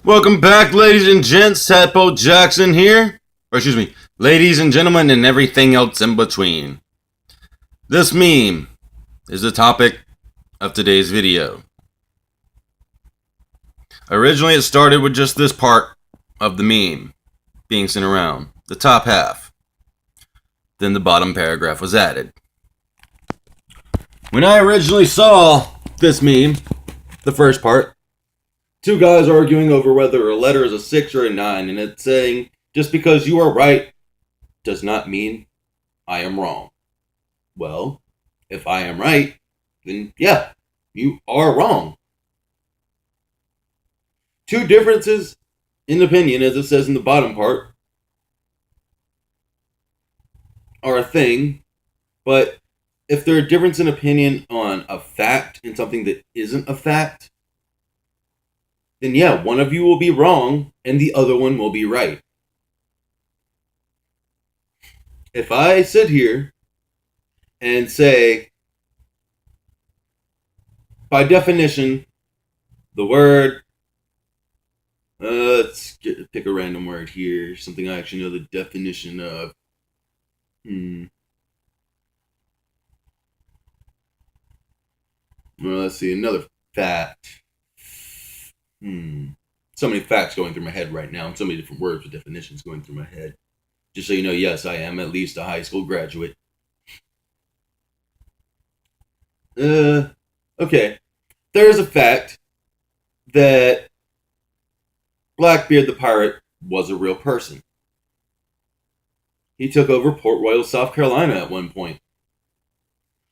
Welcome back, ladies and gents. Tadpole Jackson here. Or excuse me, ladies and gentlemen and everything else in between. This meme is the topic of today's video. Originally, it started with just this part of the meme being sent around, the top half. Then the bottom paragraph was added. When I originally saw this meme, the first part, two guys arguing over whether a letter is a 6 or a 9, and it's saying, just because you are right does not mean I am wrong. Well, if I am right, then yeah, you are wrong. Two differences in opinion, as it says in the bottom part, are a thing, but if they're a difference in opinion on a fact and something that isn't a fact, then yeah, one of you will be wrong and the other one will be right. If I sit here and say, by definition, the word, pick a random word here, something I actually know the definition of. Well, let's see, another fact. So many facts going through my head right now, and so many different words with definitions going through my head. Just so you know, yes, I am at least a high school graduate. Okay. There's a fact that Blackbeard the pirate was a real person. He took over Port Royal, South Carolina at one point.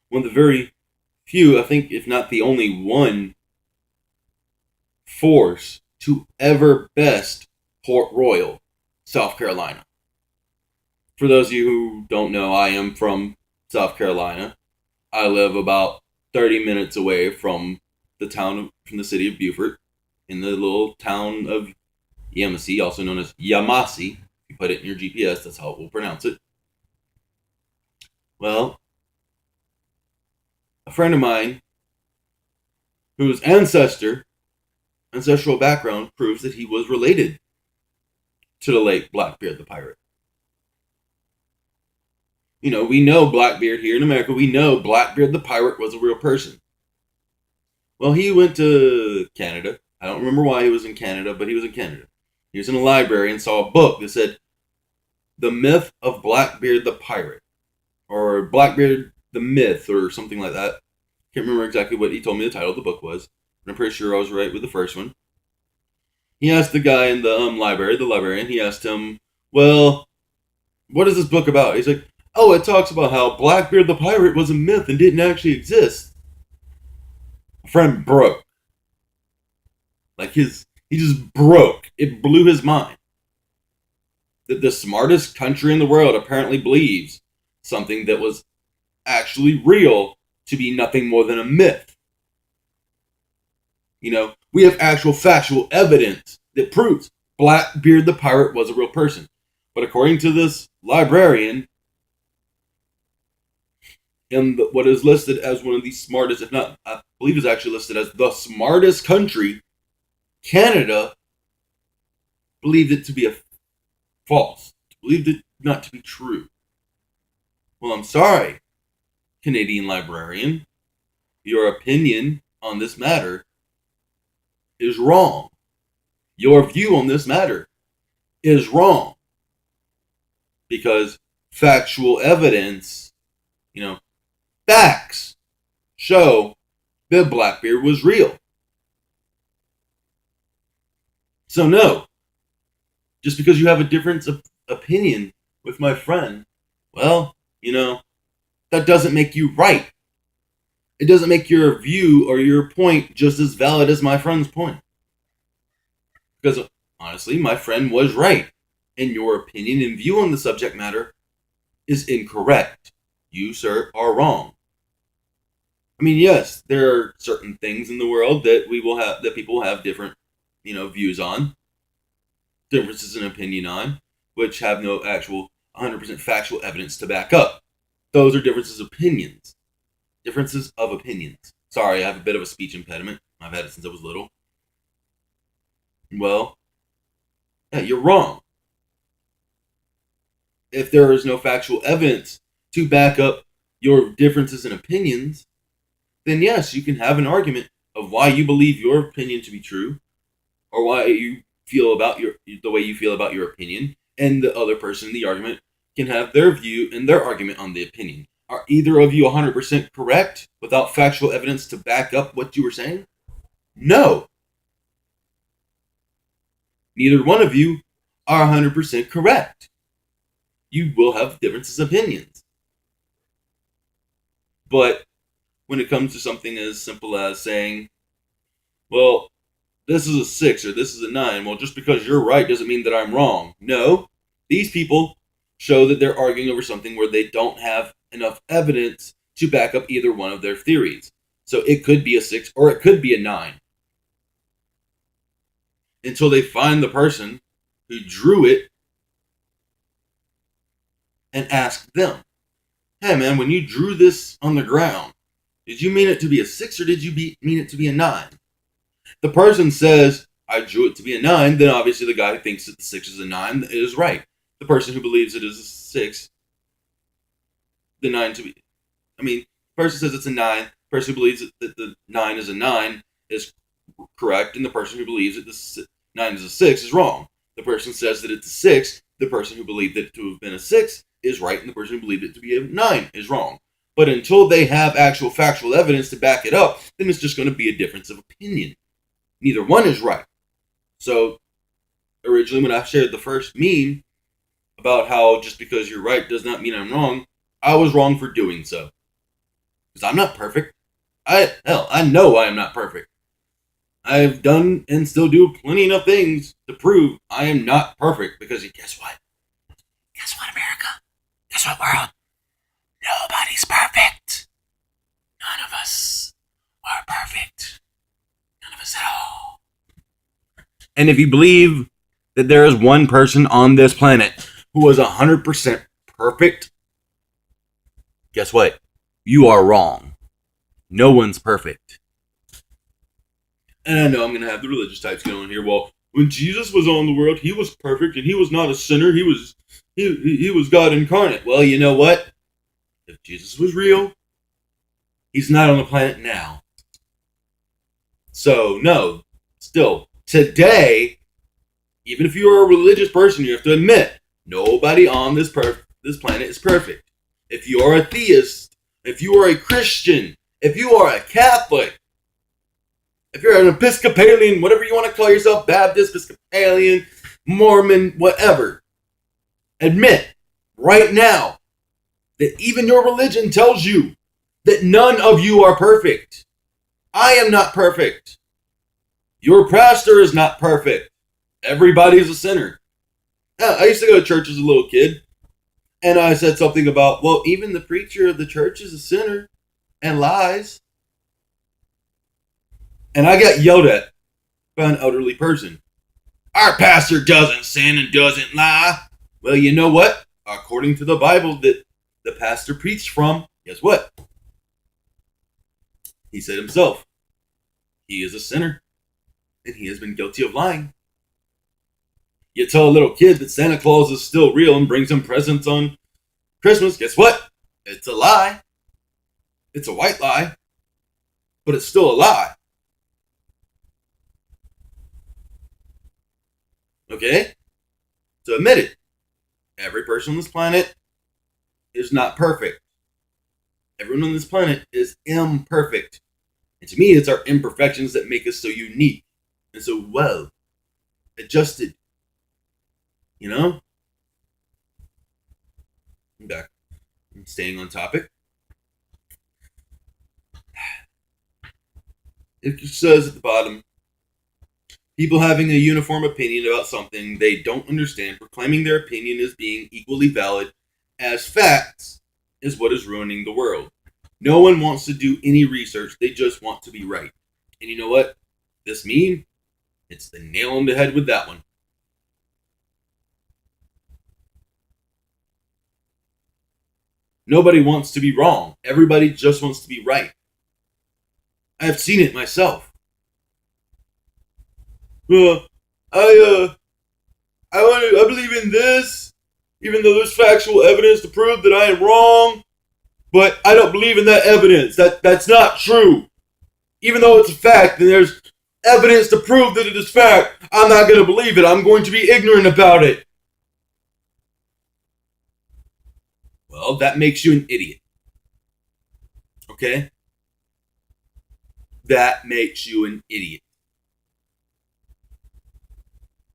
One of the very few, I think, if not the only one, force to ever best Port Royal, South Carolina. For those of you who don't know, I am from South Carolina. I live about 30 minutes away from the city of Beaufort, in the little town of Yamasee, also known as Yamasee. If you put it in your GPS, that's how it will pronounce it. Well, a friend of mine whose ancestral background proves that he was related to the late Blackbeard the pirate. You know, we know Blackbeard here in America. We know Blackbeard the pirate was a real person. Well, he went to Canada. I don't remember why he was in Canada, but he was in Canada. He was in a library and saw a book that said, The Myth of Blackbeard the Pirate. Or Blackbeard the Myth, or something like that. Can't remember exactly what he told me the title of the book was, but I'm pretty sure I was right with the first one. He asked the guy in the library, the librarian, he asked him, well, what is this book about? He's like, oh, it talks about how Blackbeard the pirate was a myth and didn't actually exist. My friend broke. He just broke. It blew his mind. That the smartest country in the world apparently believes something that was actually real to be nothing more than a myth. You know, we have actual factual evidence that proves Blackbeard the pirate was a real person. But according to this librarian, in what is listed as one of the smartest, if not, I believe is actually listed as the smartest country, Canada, believed it to be false. Believed it not to be true. Well, I'm sorry, Canadian librarian. Your opinion on this matter is wrong. Your view on this matter is wrong. Because factual evidence, facts show that Blackbeard was real. So no, just because you have a difference of opinion with my friend, well, that doesn't make you right. It doesn't make your view or your point just as valid as my friend's point. Because honestly, my friend was right, and your opinion and view on the subject matter is incorrect. You, sir, are wrong. I mean, yes, there are certain things in the world that people have different, views on, differences in opinion on, which have no actual 100% factual evidence to back up. Those are differences of opinions. Differences of opinions. Sorry, I have a bit of a speech impediment. I've had it since I was little. Well, Yeah, you're wrong. If there is no factual evidence to back up your differences in opinions, then yes, you can have an argument of why you believe your opinion to be true, or why you feel about the way you feel about your opinion, and the other person in the argument can have their view and their argument on the opinion. Are either of you 100% correct without factual evidence to back up what you were saying? No. Neither one of you are 100% correct. You will have differences of opinions. But when it comes to something as simple as saying, well, this is a 6 or this is a 9, well, just because you're right doesn't mean that I'm wrong. No. These people show that they're arguing over something where they don't have enough evidence to back up either one of their theories. So it could be a 6 or it could be a 9. Until they find the person who drew it and ask them, hey man, when you drew this on the ground, did you mean it to be a 6 or did you mean it to be a 9? The person says, I drew it to be a 9, then obviously the guy who thinks that the 6 is a 9 is right. The person who believes it is a 6, the 9 to be, the person says it's a 9, the person who believes that the 9 is a 9 is correct, and the person who believes that the 9 is a 6 is wrong. The person says that it's a 6, the person who believed it to have been a 6 is right, and the person who believed it to be a 9 is wrong. But until they have actual factual evidence to back it up, then it's just going to be a difference of opinion. Neither one is right. So, originally when I shared the first meme about how just because you're right does not mean I'm wrong, I was wrong for doing so. Because I'm not perfect. I know I am not perfect. I've done and still do plenty enough things to prove I am not perfect. Because guess what? Guess what, America? Guess what, world? Nobody's perfect. None of us are perfect. None of us at all. And if you believe that there is one person on this planet who is 100% perfect, guess what? You are wrong. No one's perfect. And I know I'm going to have the religious types going here. Well, when Jesus was on the world, he was perfect and he was not a sinner. He was God incarnate. Well, you know what? If Jesus was real, he's not on the planet now. So, no. Still, today, even if you are a religious person, you have to admit, nobody on this planet is perfect. If you are a theist, if you are a Christian, if you are a Catholic, if you're an Episcopalian, whatever you want to call yourself, Baptist, Episcopalian, Mormon, whatever, admit right now that even your religion tells you that none of you are perfect. I am not perfect. Your pastor is not perfect. Everybody is a sinner. I used to go to church as a little kid, and I said something about, well, even the preacher of the church is a sinner and lies. And I got yelled at by an elderly person. Our pastor doesn't sin and doesn't lie. Well, you know what? According to the Bible that the pastor preached from, guess what? He said himself, he is a sinner, and he has been guilty of lying. You tell a little kid that Santa Claus is still real and brings him presents on Christmas, guess what? It's a lie. It's a white lie, but it's still a lie. Okay? So admit it. Every person on this planet is not perfect. Everyone on this planet is imperfect. And to me, it's our imperfections that make us so unique and so well adjusted. You know? I'm back. I'm staying on topic. It says at the bottom, people having a uniform opinion about something they don't understand, proclaiming their opinion as being equally valid as facts, is what is ruining the world. No one wants to do any research. They just want to be right. And you know what? This meme, it's the nail on the head with that one. Nobody wants to be wrong. Everybody just wants to be right. I've seen it myself. I I believe in this, even though there's factual evidence to prove that I am wrong, but I don't believe in that evidence. That's not true. Even though it's a fact, and there's evidence to prove that it is fact, I'm not going to believe it. I'm going to be ignorant about it. Well, that makes you an idiot. Okay? That makes you an idiot.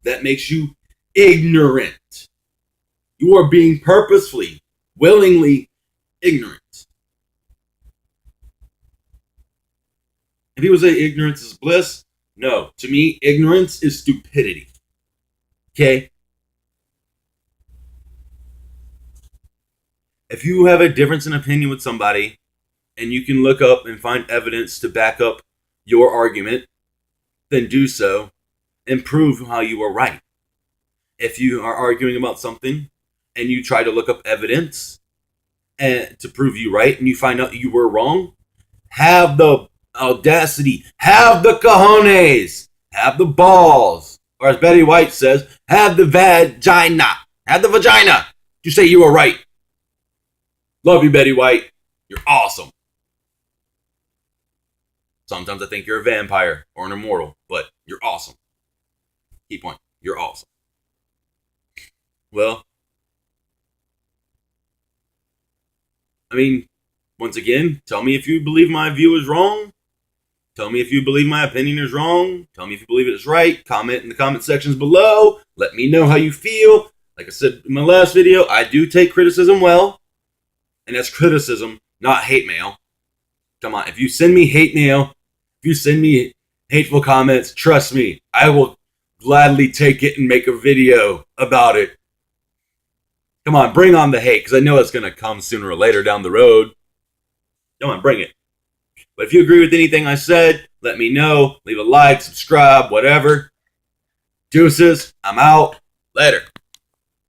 That makes you ignorant. You are being purposefully, willingly ignorant. And people say ignorance is bliss. No, to me, ignorance is stupidity. Okay? If you have a difference in opinion with somebody and you can look up and find evidence to back up your argument, then do so and prove how you are right. If you are arguing about something and you try to look up evidence and to prove you right and you find out you were wrong, have the audacity, have the cojones, have the balls, or as Betty White says, have the vagina, to say you were right. Love you, Betty White. You're awesome. Sometimes I think you're a vampire or an immortal, but you're awesome. Key point. You're awesome. Well, I mean, once again, tell me if you believe my view is wrong. Tell me if you believe my opinion is wrong. Tell me if you believe it is right. Comment in the comment sections below. Let me know how you feel. Like I said in my last video, I do take criticism well. And that's criticism, not hate mail. Come on, if you send me hate mail, if you send me hateful comments, trust me, I will gladly take it and make a video about it. Come on, bring on the hate, because I know it's going to come sooner or later down the road. Come on, bring it. But if you agree with anything I said, let me know. Leave a like, subscribe, whatever. Deuces, I'm out. Later.